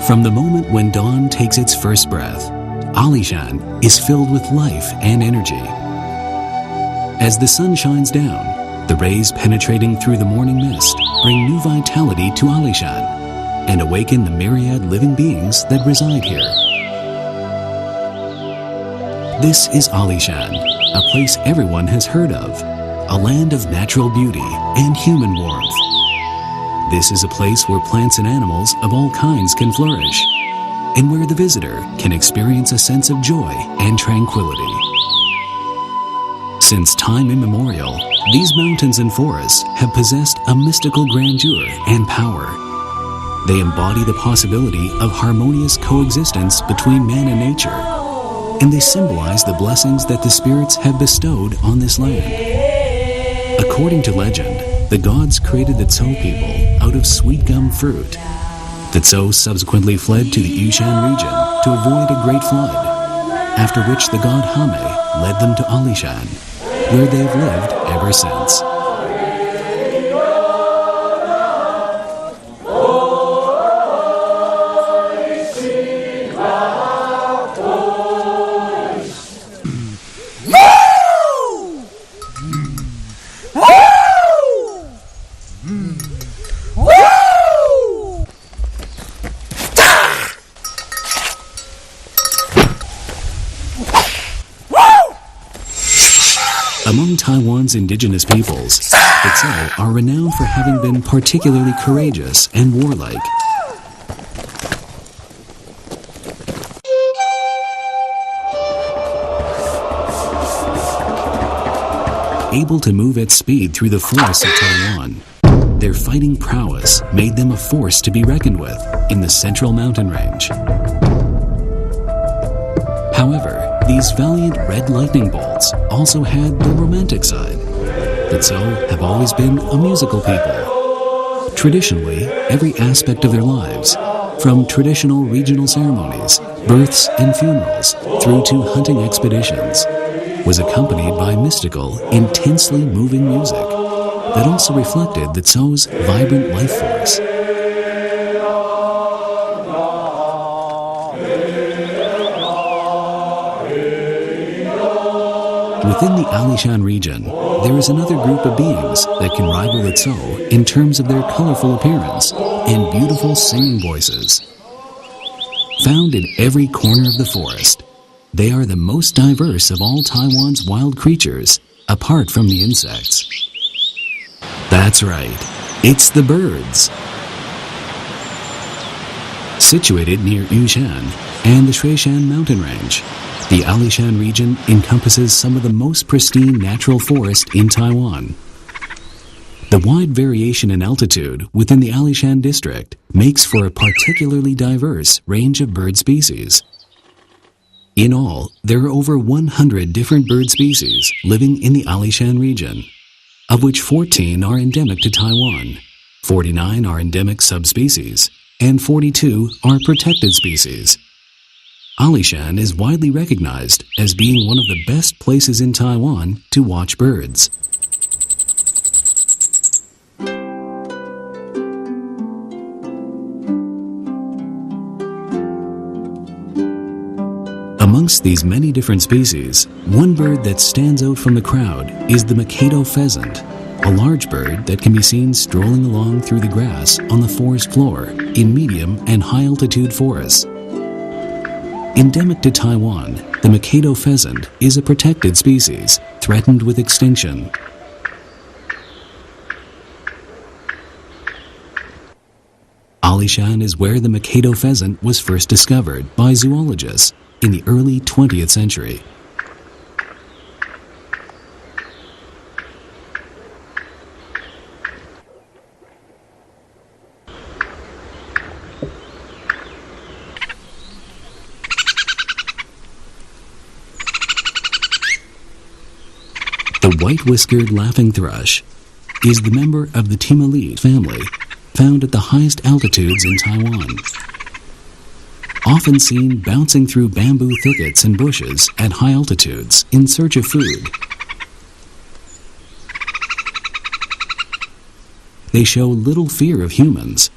From the moment when dawn takes its first breath, Alishan is filled with life and energy. As the sun shines down, the rays penetrating through the morning mist bring new vitality to Alishan and awaken the myriad living beings that reside here. This is Alishan, a place everyone has heard of, a land of natural beauty and human warmth. This is a place where plants and animals of all kinds can flourish, and where the visitor can experience a sense of joy and tranquility. Since time immemorial, these mountains and forests have possessed a mystical grandeur and power. They embody the possibility of harmonious coexistence between man and nature, and they symbolize the blessings that the spirits have bestowed on this land. According to legend, the gods created the Tsou people out of sweetgum fruit. The Tsou subsequently fled to the Yushan region to avoid a great flood, after which the god Hame led them to Alishan, where they've lived ever since. Among Taiwan's indigenous peoples, the Tsou are renowned for having been particularly courageous and warlike. Able to move at speed through the forests of Taiwan, their fighting prowess made them a force to be reckoned with in the central mountain range. However, these valiant red lightning bolts also had the romantic side. The Tsou have always been a musical people. Traditionally, every aspect of their lives, from traditional regional ceremonies, births and funerals, through to hunting expeditions, was accompanied by mystical, intensely moving music that also reflected the Tsou's vibrant life force. Within the Alishan region, there is another group of beings that can rival the Tsou in terms of their colorful appearance and beautiful singing voices. Found in every corner of the forest, they are the most diverse of all Taiwan's wild creatures, apart from the insects. That's right, it's the birds. Situated near Yushan and the Hsueh-shan mountain range, the Alishan region encompasses some of the most pristine natural forest in Taiwan. The wide variation in altitude within the Alishan district makes for a particularly diverse range of bird species. In all, there are over 100 different bird species living in the Alishan region, of which 14 are endemic to Taiwan, 49 are endemic subspecies, and 42 are protected species. Alishan is widely recognized as being one of the best places in Taiwan to watch birds. Amongst these many different species, one bird that stands out from the crowd is the Mikado pheasant, a large bird that can be seen strolling along through the grass on the forest floor in medium and high-altitude forests. Endemic to Taiwan, the Mikado pheasant is a protected species, threatened with extinction. Alishan is where the Mikado pheasant was first discovered by zoologists in the early 20th century. The white-whiskered laughing thrush is the member of the Timali family, found at the highest altitudes in Taiwan. Often seen bouncing through bamboo thickets and bushes at high altitudes in search of food. They show little fear of humans,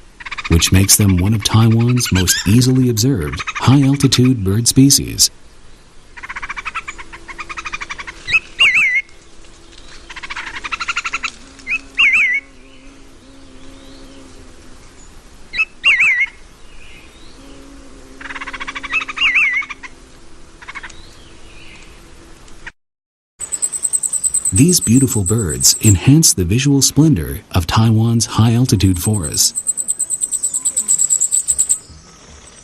which makes them one of Taiwan's most easily observed high-altitude bird species. These beautiful birds enhance the visual splendor of Taiwan's high-altitude forests.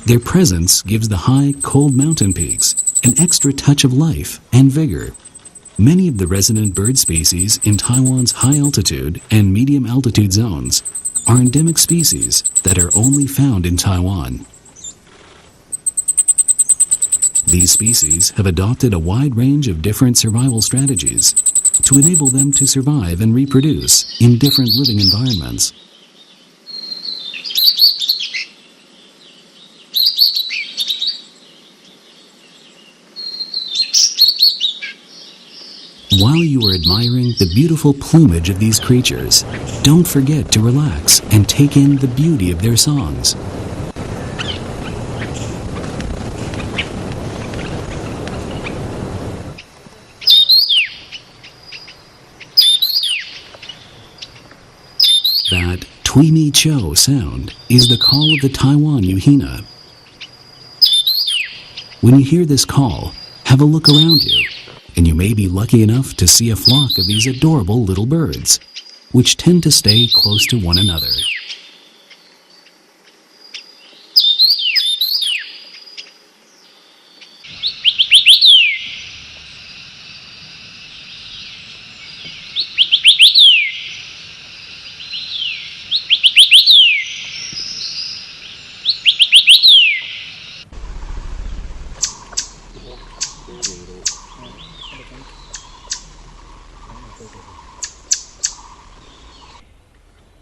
Their presence gives the high, cold mountain peaks an extra touch of life and vigor. Many of the resident bird species in Taiwan's high-altitude and medium-altitude zones are endemic species that are only found in Taiwan. These species have adopted a wide range of different survival strategies to enable them to survive and reproduce in different living environments. While you are admiring the beautiful plumage of these creatures, don't forget to relax and take in the beauty of their songs. That tweeny cho sound is the call of the Taiwan Yuhina. When you hear this call, have a look around you, and you may be lucky enough to see a flock of these adorable little birds, which tend to stay close to one another.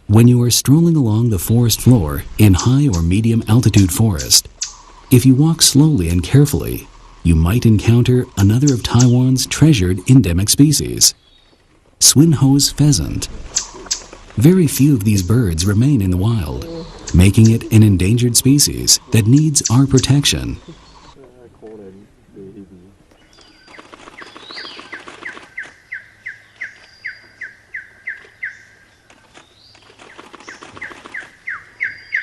When you are strolling along the forest floor in high or medium altitude forest, if you walk slowly and carefully, you might encounter another of Taiwan's treasured endemic species, Hsueh-shan's pheasant. Very few of these birds remain in the wild, making it an endangered species that needs our protection.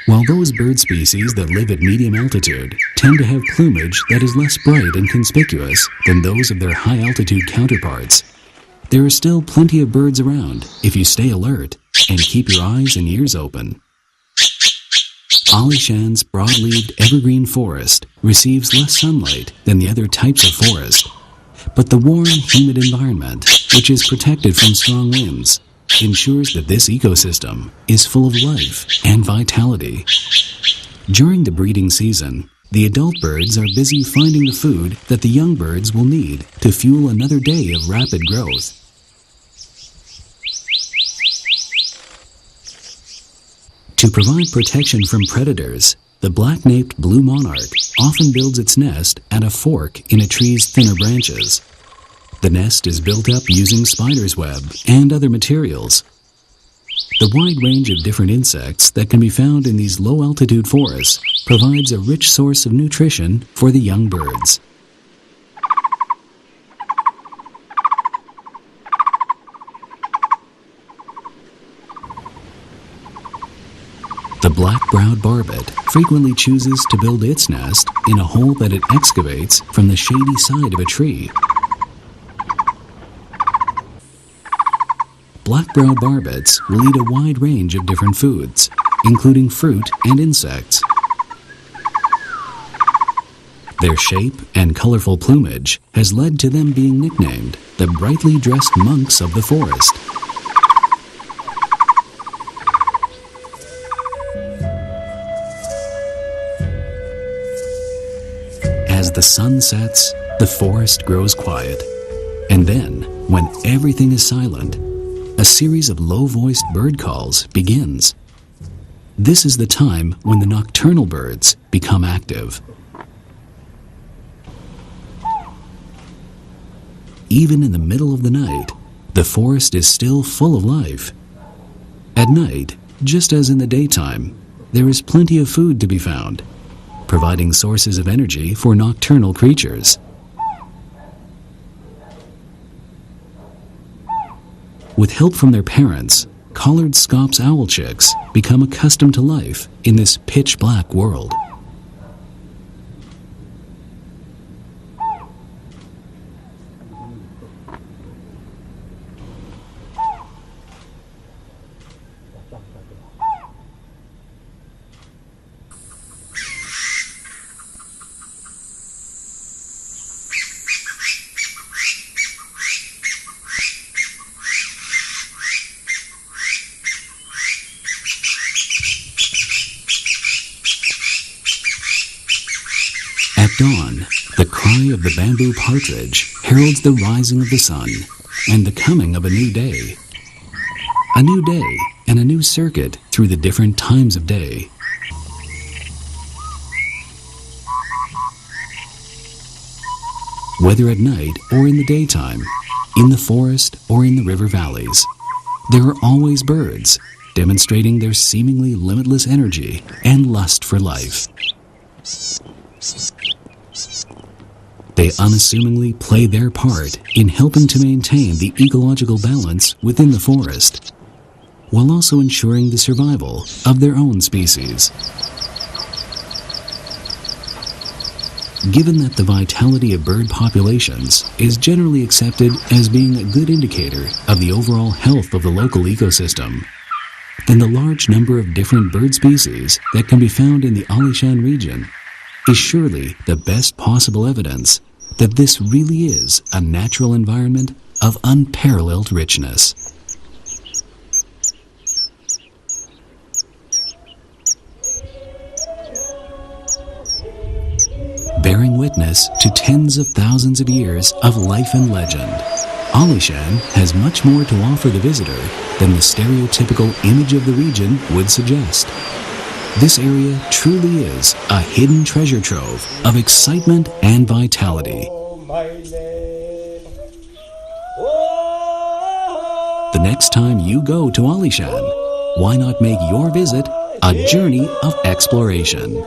While those bird species that live at medium altitude tend to have plumage that is less bright and conspicuous than those of their high-altitude counterparts, there are still plenty of birds around if you stay alert and keep your eyes and ears open. Alishan's broad-leaved evergreen forest receives less sunlight than the other types of forest, but the warm, humid environment, which is protected from strong winds, ensures that this ecosystem is full of life and vitality. During the breeding season, the adult birds are busy finding the food that the young birds will need to fuel another day of rapid growth. To provide protection from predators, the black-naped blue monarch often builds its nest at a fork in a tree's thinner branches. The nest is built up using spider's web and other materials. The wide range of different insects that can be found in these low-altitude forests provides a rich source of nutrition for the young birds. The black-browed barbet frequently chooses to build its nest in a hole that it excavates from the shady side of a tree. Black-browed barbets will eat a wide range of different foods, including fruit and insects. Their shape and colorful plumage has led to them being nicknamed the brightly dressed monks of the forest. As the sun sets, the forest grows quiet, and then, when everything is silent, a series of low-voiced bird calls begins. This is the time when the nocturnal birds become active. Even in the middle of the night, the forest is still full of life. At night, just as in the daytime, there is plenty of food to be found, providing sources of energy for nocturnal creatures. With help from their parents, collared Scops owl chicks become accustomed to life in this pitch-black world. At dawn, the cry of the bamboo partridge heralds the rising of the sun and the coming of a new day. A new day and a new circuit through the different times of day. Whether at night or in the daytime, in the forest or in the river valleys, there are always birds demonstrating their seemingly limitless energy and lust for life. They unassumingly play their part in helping to maintain the ecological balance within the forest, while also ensuring the survival of their own species. Given that the vitality of bird populations is generally accepted as being a good indicator of the overall health of the local ecosystem, then the large number of different bird species that can be found in the Alishan region is surely the best possible evidence that this really is a natural environment of unparalleled richness. Bearing witness to tens of thousands of years of life and legend, Alishan has much more to offer the visitor than the stereotypical image of the region would suggest. This area truly is a hidden treasure trove of excitement and vitality. The next time you go to Alishan, why not make your visit a journey of exploration?